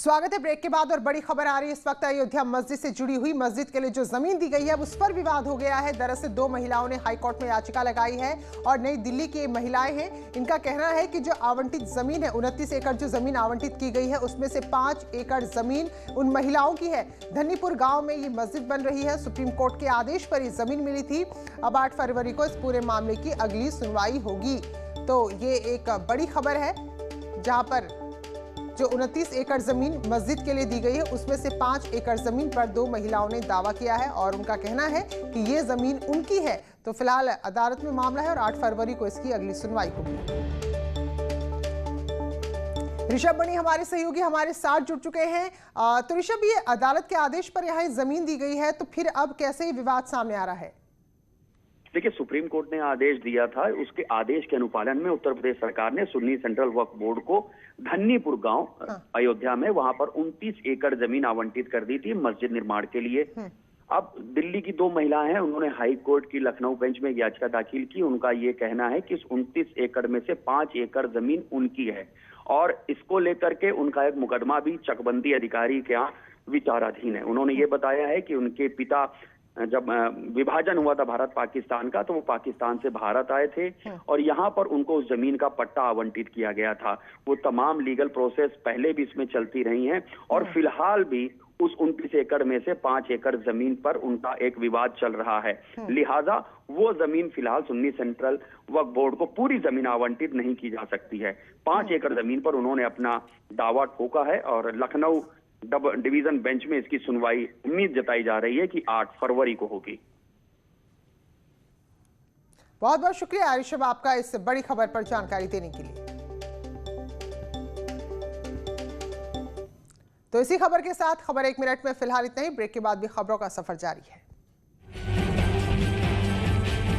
स्वागत है ब्रेक के बाद और बड़ी खबर आ रही है इस वक्त अयोध्या मस्जिद से जुड़ी हुई। मस्जिद के लिए जो जमीन दी गई है उस पर विवाद हो गया है। दरअसल दो महिलाओं ने हाईकोर्ट में याचिका लगाई है और नई दिल्ली की महिलाएं हैं। इनका कहना है कि जो आवंटित जमीन है 29 एकड़ जो जमीन आवंटित की गई है उसमें से 5 एकड़ जमीन उन महिलाओं की है। धन्नीपुर गांव में ये मस्जिद बन रही है। सुप्रीम कोर्ट के आदेश पर ये जमीन मिली थी। अब 8 फरवरी को इस पूरे मामले की अगली सुनवाई होगी। तो ये एक बड़ी खबर है जहां पर जो 29 एकड़ जमीन मस्जिद के लिए दी गई है उसमें से 5 एकड़ जमीन पर दो महिलाओं ने दावा किया है और उनका कहना है कि ये जमीन उनकी है। तो फिलहाल अदालत में मामला है और 8 फरवरी को इसकी अगली सुनवाई होगी। ऋषभ बनी हमारे सहयोगी हमारे साथ जुड़ चुके हैं। तो ऋषभ, ये अदालत के आदेश पर यहाँ जमीन दी गई है तो फिर अब कैसे ये विवाद सामने आ रहा है? देखिए, सुप्रीम कोर्ट ने आदेश दिया था। उसके आदेश के अनुपालन में उत्तर प्रदेश सरकार ने सुन्नी सेंट्रल वक्फ बोर्ड को धन्नीपुर गांव अयोध्या में वहां पर 29 एकड़ जमीन आवंटित कर दी थी मस्जिद निर्माण के लिए। अब दिल्ली की दो महिलाएं हैं, उन्होंने हाई कोर्ट की लखनऊ बेंच में याचिका दाखिल की। उनका ये कहना है कि इस 29 एकड़ में से 5 एकड़ जमीन उनकी है और इसको लेकर के उनका एक मुकदमा भी चकबंदी अधिकारी के यहाँ विचाराधीन है। उन्होंने ये बताया है कि उनके पिता जब विभाजन हुआ था भारत पाकिस्तान का, तो वो पाकिस्तान से भारत आए थे और यहाँ पर उनको उस जमीन का पट्टा आवंटित किया गया था। वो तमाम लीगल प्रोसेस पहले भी इसमें चलती रही हैं और फिलहाल भी उस 29 एकड़ में से 5 एकड़ जमीन पर उनका एक विवाद चल रहा है। लिहाजा वो जमीन फिलहाल सुन्नी सेंट्रल वक्फ बोर्ड को पूरी जमीन आवंटित नहीं की जा सकती है। 5 एकड़ जमीन पर उन्होंने अपना दावा ठोका है और लखनऊ डिवीजन बेंच में इसकी सुनवाई उम्मीद जताई जा रही है कि 8 फरवरी को होगी। बहुत बहुत शुक्रिया ऋषभ आपका इस बड़ी खबर पर जानकारी देने के लिए। तो इसी खबर के साथ खबर 1 मिनट में फिलहाल इतना ही। ब्रेक के बाद भी खबरों का सफर जारी है।